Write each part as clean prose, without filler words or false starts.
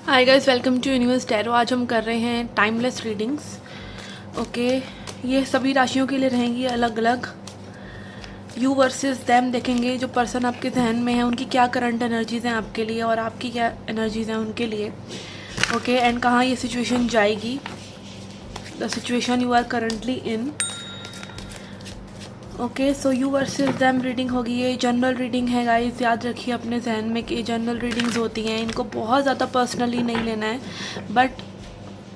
Hi guys, welcome to Universe Tarot. आज हम कर रहे हैं टाइमलेस रीडिंग्स। ओके, ये सभी राशियों के लिए रहेंगी अलग अलग। यू वर्सेस देम देखेंगे, जो पर्सन आपके जहन में है उनकी क्या करंट एनर्जीज़ हैं आपके लिए और आपकी क्या एनर्जीज़ हैं उनके लिए। ओके, एंड कहाँ ये सिचुएशन जाएगी, the situation you are currently in. Okay, so you versus them reading होगी। ये जनरल रीडिंग है गाइस, याद रखिए अपने जहन में कि जनरल रीडिंग्स होती हैं, इनको बहुत ज़्यादा पर्सनली नहीं लेना है, बट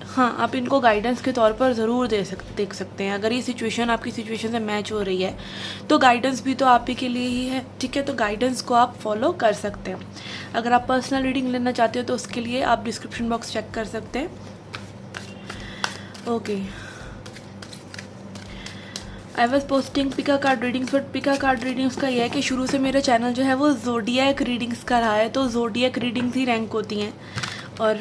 हाँ आप इनको गाइडेंस के तौर पर ज़रूर देख सकते हैं। अगर ये सिचुएशन आपकी सिचुएशन से मैच हो रही है तो गाइडेंस भी तो आप ही के लिए ही है, ठीक है। तो गाइडेंस को आप फॉलो कर सकते हैं। अगर आप पर्सनल रीडिंग लेना चाहते हो तो उसके लिए आप डिस्क्रिप्शन बॉक्स चेक कर सकते हैं। Okay, I was posting Pika card readings, but Pika card readings का यह है कि शुरू से मेरा चैनल जो है वो ज़ोडिएक रीडिंग्स का रहा है, तो ज़ोडिएक रीडिंग्स ही रैंक होती हैं और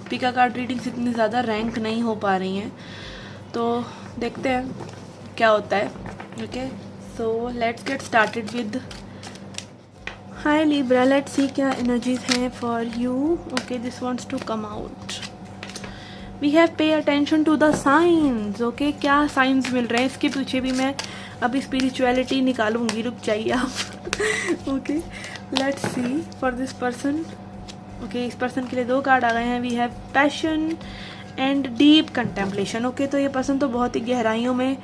पिका कार्ड रीडिंग्स इतनी ज़्यादा रैंक नहीं हो पा रही हैं। तो देखते हैं क्या होता है। Okay, so let's get started with hi Libra. Let's see क्या एनर्जीज हैं for you. Okay, this wants to come out. We have pay attention to the science. Okay, क्या साइंस मिल रहे हैं, इसके पीछे भी मैं अभी स्पिरिचुअलिटी निकालूंगी, रुक जाइए आप। Okay, let's see for this person. Okay, इस पर्सन के लिए 2 कार्ड आ गए हैं। We have passion and deep contemplation. Okay, तो ये पर्सन तो बहुत ही गहराइयों में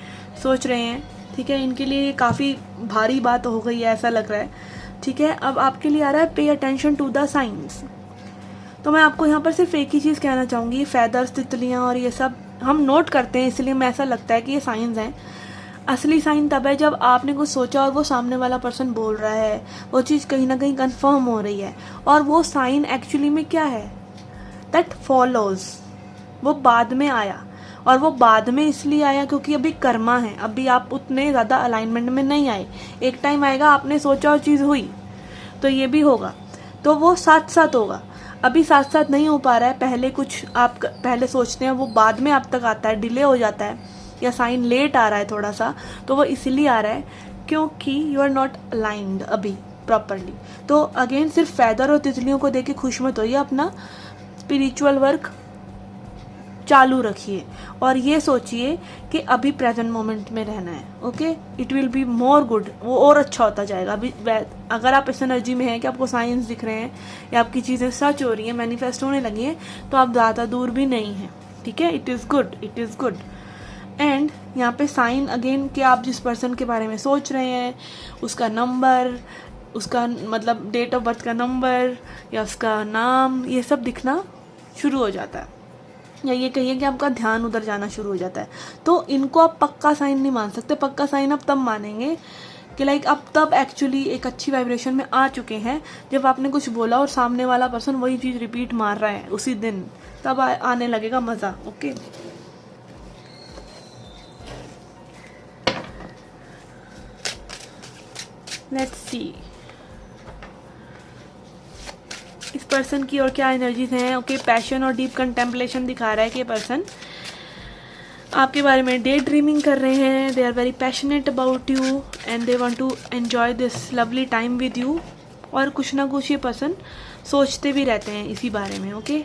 सोच रहे हैं, ठीक है। इनके लिए काफ़ी भारी बात हो गई है ऐसा लग रहा है, ठीक है। अब आपके लिए आ रहा है पे अटेंशन टू द साइंस। तो मैं आपको यहाँ पर सिर्फ एक ही चीज़ कहना चाहूँगी, फैदर्स, तितलियाँ और ये सब हम नोट करते हैं, इसलिए मैं ऐसा लगता है कि ये साइंस हैं। असली साइन तब है जब आपने कुछ सोचा और वो सामने वाला पर्सन बोल रहा है, वो चीज़ कहीं ना कहीं कंफर्म हो रही है, और वो साइन एक्चुअली में क्या है, दैट फॉलोज। वो बाद में आया, और वो बाद में इसलिए आया क्योंकि अभी कर्मा है, अभी आप उतने ज़्यादा अलाइनमेंट में नहीं आए। एक टाइम आएगा आपने सोचा और चीज़ हुई, तो ये भी होगा, तो वो साथ साथ होगा। अभी साथ साथ नहीं हो पा रहा है, पहले कुछ आप पहले सोचते हैं वो बाद में आप तक आता है, डिले हो जाता है, या साइन लेट आ रहा है थोड़ा सा, तो वो इसलिए आ रहा है क्योंकि यू आर नॉट अलाइंड अभी प्रॉपरली। तो अगेन सिर्फ फैदर और तितलियों को देके खुश मत होइए, अपना स्पिरिचुअल वर्क चालू रखिए और ये सोचिए कि अभी प्रेजेंट मोमेंट में रहना है। Okay, it will be more good, वो और अच्छा होता जाएगा। अभी अगर आप इस एनर्जी में हैं कि आपको साइंस दिख रहे हैं या आपकी चीज़ें सच हो रही हैं, मैनिफेस्ट होने लगी हैं, तो आप ज़्यादा दूर भी नहीं हैं, ठीक है। It is good, it is good. And यहाँ पे साइन अगेन कि आप जिस पर्सन के बारे में सोच रहे हैं उसका नंबर, उसका मतलब डेट ऑफ बर्थ का नंबर या उसका नाम, ये सब दिखना शुरू हो जाता है, या ये कहिए कि आपका ध्यान उधर जाना शुरू हो जाता है। तो इनको आप पक्का साइन नहीं मान सकते। पक्का साइन आप तब मानेंगे कि लाइक आप तब एक्चुअली एक अच्छी वाइब्रेशन में आ चुके हैं जब आपने कुछ बोला और सामने वाला पर्सन वही चीज़ रिपीट मार रहा है उसी दिन, तब आने लगेगा मज़ा। ओके, लेट्स सी इस पर्सन की और क्या एनर्जीज हैं। ओके, पैशन और डीप कंटेम्पलेशन दिखा रहा है कि ये पर्सन आपके बारे में डे ड्रीमिंग कर रहे हैं। They are very passionate about you and they want to enjoy this lovely time with you, और कुछ ना कुछ ये पर्सन सोचते भी रहते हैं इसी बारे में। Okay,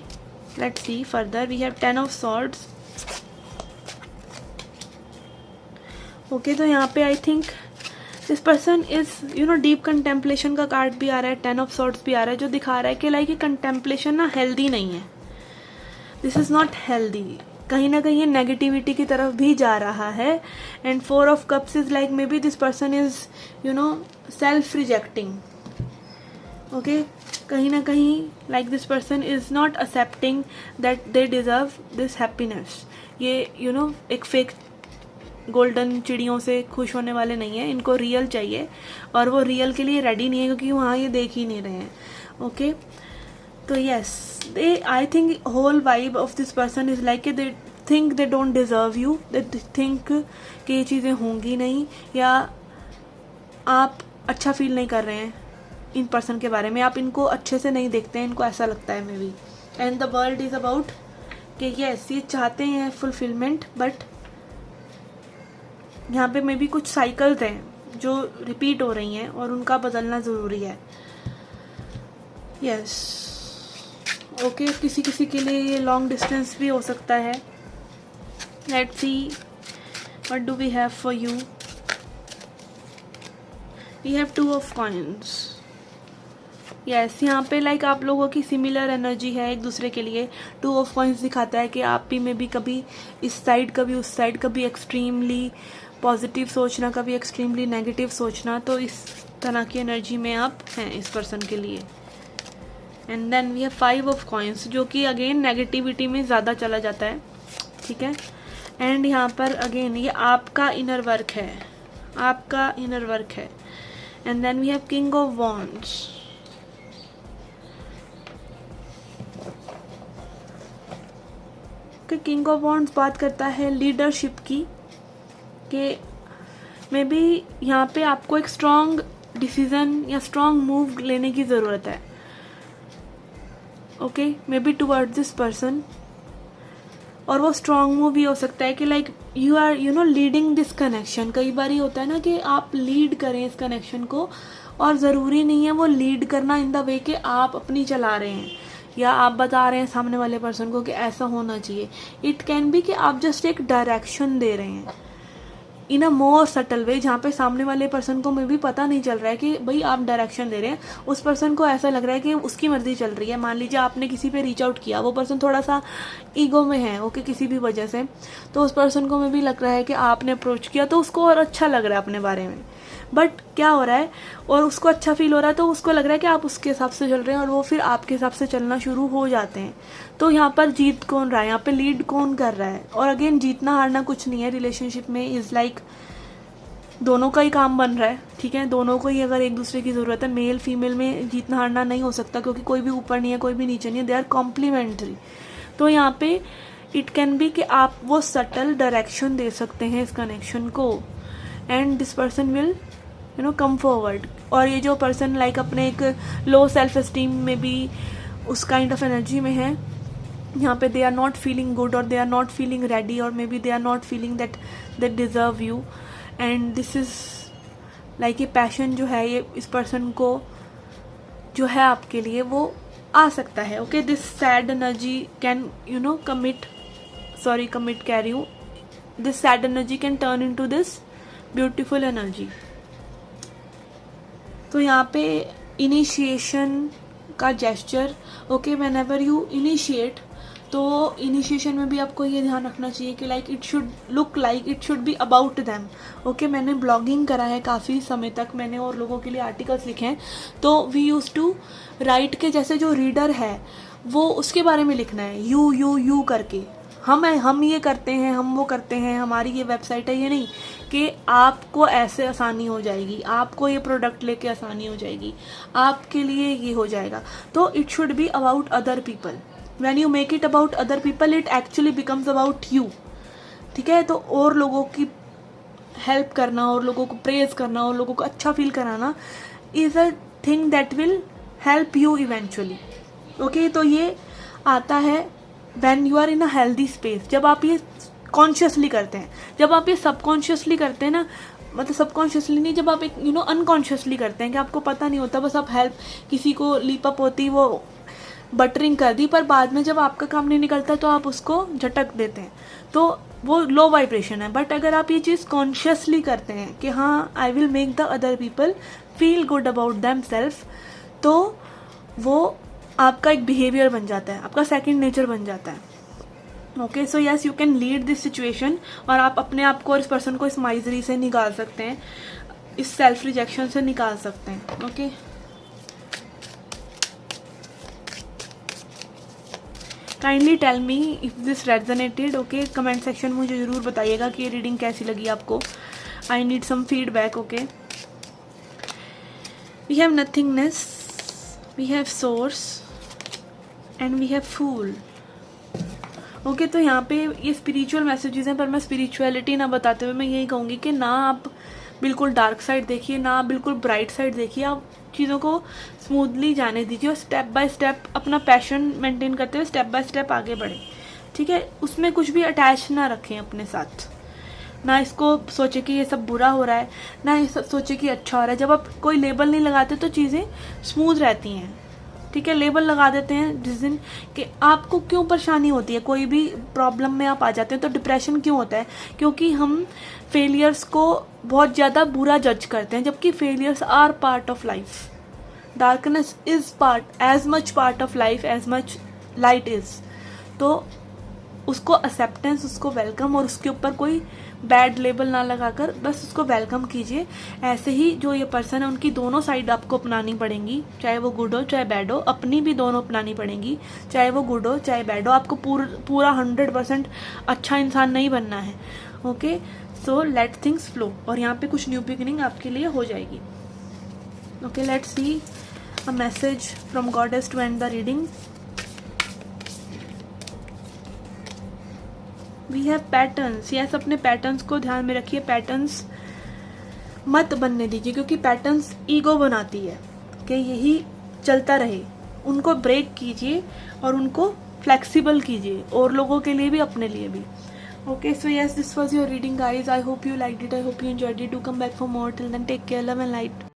let's see further. We have 10 of swords. Okay, तो यहाँ पे I think this person is deep contemplation का कार्ड भी आ रहा है, 10 ऑफ सॉर्ड्स भी आ रहा है, जो दिखा रहा है कि लाइक ये कंटेम्पलेशन ना हेल्दी नहीं है। दिस इज़ नॉट हेल्दी, कहीं ना कहीं ये नेगेटिविटी की तरफ भी जा रहा है। And 4 of cups is like may be this person is self rejecting. Okay, कहीं ना कहीं like this person is not accepting that they deserve this happiness. ये एक फेक गोल्डन चिड़ियों से खुश होने वाले नहीं है, इनको रियल चाहिए, और वो रियल के लिए रेडी नहीं है क्योंकि वहाँ ये देख ही नहीं रहे हैं। ओके, तो yes, they I think whole vibe of this person is like they think they don't deserve you, they think कि ये चीज़ें होंगी नहीं, या आप अच्छा फील नहीं कर रहे हैं इन पर्सन के बारे में, आप इनको अच्छे से नहीं देखते हैं, इनको ऐसा लगता है may be. And the world is about कि यस ये चाहते हैं फुलफिलमेंट, बट यहाँ पे मे बी कुछ साइकिल्स हैं जो रिपीट हो रही हैं और उनका बदलना ज़रूरी है। यस, ओके किसी किसी के लिए ये लॉन्ग डिस्टेंस भी हो सकता है। Let's see what do we have for you. We have 2 of coins. Yes, यहाँ पे लाइक आप लोगों की सिमिलर एनर्जी है एक दूसरे के लिए। 2 ऑफ कॉइन्स दिखाता है कि आप ही में भी कभी इस साइड कभी उस साइड, कभी एक्सट्रीमली पॉजिटिव सोचना कभी एक्सट्रीमली नेगेटिव सोचना, तो इस तरह की एनर्जी में आप हैं इस पर्सन के लिए। And then we have 5 of coins जो कि अगेन नेगेटिविटी में ज़्यादा चला जाता है, ठीक है। एंड यहाँ पर अगेन ये आपका इनर वर्क है, आपका इनर वर्क है। And then we have king of wands. King of wands बात करता है लीडरशिप की, कि मे बी यहाँ पे आपको एक स्ट्रॉन्ग डिसीजन या स्ट्रॉन्ग मूव लेने की ज़रूरत है। Okay, maybe towards this person. और वो स्ट्रॉन्ग मूव भी हो सकता है कि like you are leading this connection. कई बार ये होता है ना कि आप लीड करें इस कनेक्शन को, और ज़रूरी नहीं है वो लीड करना इन द वे कि आप अपनी चला रहे हैं या आप बता रहे हैं सामने वाले पर्सन को कि ऐसा होना चाहिए। इट कैन बी कि आप जस्ट एक डायरेक्शन दे रहे हैं इन अ मोर सटल वे, जहाँ पे सामने वाले पर्सन को में भी पता नहीं चल रहा है कि भाई आप डायरेक्शन दे रहे हैं। उस पर्सन को ऐसा लग रहा है कि उसकी मर्जी चल रही है। मान लीजिए आपने किसी पे रीच आउट किया, वो पर्सन थोड़ा सा ईगो में है, ओके, किसी भी वजह से, तो उस पर्सन को में भी लग रहा है कि आपने अप्रोच किया तो उसको और अच्छा लग रहा है अपने बारे में। बट क्या हो रहा है, और उसको अच्छा फील हो रहा है तो उसको लग रहा है कि आप उसके हिसाब से चल रहे हैं, और वो फिर आपके हिसाब से चलना शुरू हो जाते हैं। तो यहाँ पर जीत कौन रहा है, यहाँ पे लीड कौन कर रहा है। और अगेन जीतना हारना कुछ नहीं है रिलेशनशिप में, इज़ लाइक दोनों का ही काम बन रहा है, ठीक है। दोनों को ही अगर एक दूसरे की ज़रूरत है, मेल फीमेल में जीतना हारना नहीं हो सकता, क्योंकि कोई भी ऊपर नहीं है कोई भी नीचे नहीं है, दे आर कॉम्प्लीमेंट्री। तो यहाँ पे इट कैन बी कि आप वो सटल डायरेक्शन दे सकते हैं इस कनेक्शन को, and this person will come forward. और ये जो पर्सन लाइक अपने एक लो सेल्फ एस्टीम में भी उस काइंड ऑफ एनर्जी में है, यहाँ पे they are not feeling good, और they are not feeling ready, और maybe they are not feeling that they deserve you. And this is like ये पैशन जो है ये इस पर्सन को जो है आपके लिए वो आ सकता है। Okay, this sad energy can commit carry you, this sad energy can turn into this beautiful energy. तो यहाँ पे इनिशिएशन का gesture, okay, when ever you initiate, तो इनिशिएशन में भी आपको ये ध्यान रखना चाहिए कि like it should look like it should be about them. Okay, मैंने ब्लॉगिंग करा है काफ़ी समय तक, मैंने और लोगों के लिए आर्टिकल्स लिखे हैं, तो वी यूज टू राइट के जैसे जो रीडर है वो उसके बारे में लिखना है, यू करके। हम ये करते हैं, हम वो करते हैं, हमारी ये वेबसाइट है, ये नहीं कि आपको ऐसे आसानी हो जाएगी, आपको ये प्रोडक्ट लेके आसानी हो जाएगी, आपके लिए ये हो जाएगा। तो it should be about other people. When you make it about other people it actually becomes about you, ठीक है। तो और लोगों की हेल्प करना, और लोगों को प्रेज करना, और लोगों को अच्छा फील कराना is a thing that will help you eventually. Okay, तो ये आता है when you are in a healthy space, जब आप ये कॉन्शियसली करते हैं। जब आप ये सबकॉन्शियसली करते हैं ना, मतलब सबकॉन्शियसली नहीं, जब आप एक अनकॉन्शियसली करते हैं कि आपको पता नहीं होता, बस आप हेल्प किसी को लीपअप होती, वो बटरिंग कर दी, पर बाद में जब आपका काम नहीं निकलता तो आप उसको झटक देते हैं, तो वो लो वाइब्रेशन है। बट अगर आप ये चीज़ कॉन्शियसली करते हैं कि हाँ I will make the other people feel good about them self, तो वो आपका एक बिहेवियर बन जाता है, आपका सेकंड नेचर बन जाता है। Okay, so yes you can lead this situation, और आप अपने आप को और इस पर्सन को इस माइजरी से निकाल सकते हैं, इस सेल्फ रिजेक्शन से निकाल सकते हैं। Okay, kindly tell me if this resonated. Okay, comment section मुझे ज़रूर बताइएगा कि ये रीडिंग कैसी लगी आपको। I need some feedback. Okay, we have nothingness, we have source, and we have fool. Okay, तो यहाँ पे ये स्पिरिचुअल मैसेजेस हैं, पर मैं स्पिरिचुअलिटी ना बताते हुए मैं यही कहूँगी कि ना आप बिल्कुल डार्क साइड देखिए, ना आप बिल्कुल ब्राइट साइड देखिए, आप चीज़ों को स्मूथली जाने दीजिए, और स्टेप बाय स्टेप अपना पैशन मेंटेन करते हुए स्टेप बाय स्टेप आगे बढ़ें, ठीक है। उसमें कुछ भी अटैच ना रखें अपने साथ, ना इसको सोचे कि ये सब बुरा हो रहा है, ना ये सब सोचे कि अच्छा हो रहा है। जब आप कोई लेबल नहीं लगाते तो चीज़ें स्मूथ रहती हैं, ठीक है, लेबल लगा देते हैं जिस दिन कि आपको क्यों परेशानी होती है, कोई भी प्रॉब्लम में आप आ जाते हैं तो डिप्रेशन क्यों होता है, क्योंकि हम फेलियर्स को बहुत ज़्यादा बुरा जज करते हैं, जबकि failures are part of life. Darkness is part as much part of life as much light is. तो उसको एक्सेप्टेंस, उसको वेलकम, और उसके ऊपर कोई बैड लेबल ना लगाकर बस उसको वेलकम कीजिए। ऐसे ही जो ये पर्सन है उनकी दोनों साइड आपको अपनानी पड़ेंगी, चाहे वो गुड हो चाहे बैड हो, अपनी भी दोनों अपनानी पड़ेंगी, चाहे वो गुड हो चाहे बैड हो। आपको पूरा 100% अच्छा इंसान नहीं बनना है। Okay, so let things flow, और यहाँ पे कुछ न्यू बिगिनिंग आपके लिए हो जाएगी। Okay, let's see a message from goddess to end the reading. We have patterns. Yes, अपने पैटर्न्स को ध्यान में रखिए, पैटर्न्स मत बनने दीजिए, क्योंकि पैटर्न्स ईगो बनाती है कि यही चलता रहे। उनको ब्रेक कीजिए और उनको फ्लेक्सिबल कीजिए, और लोगों के लिए भी अपने लिए भी। Okay, so yes, this was your reading guys. I hope you like it, I hope you enjoyed it. Do come back for more. Till then take care, love and light.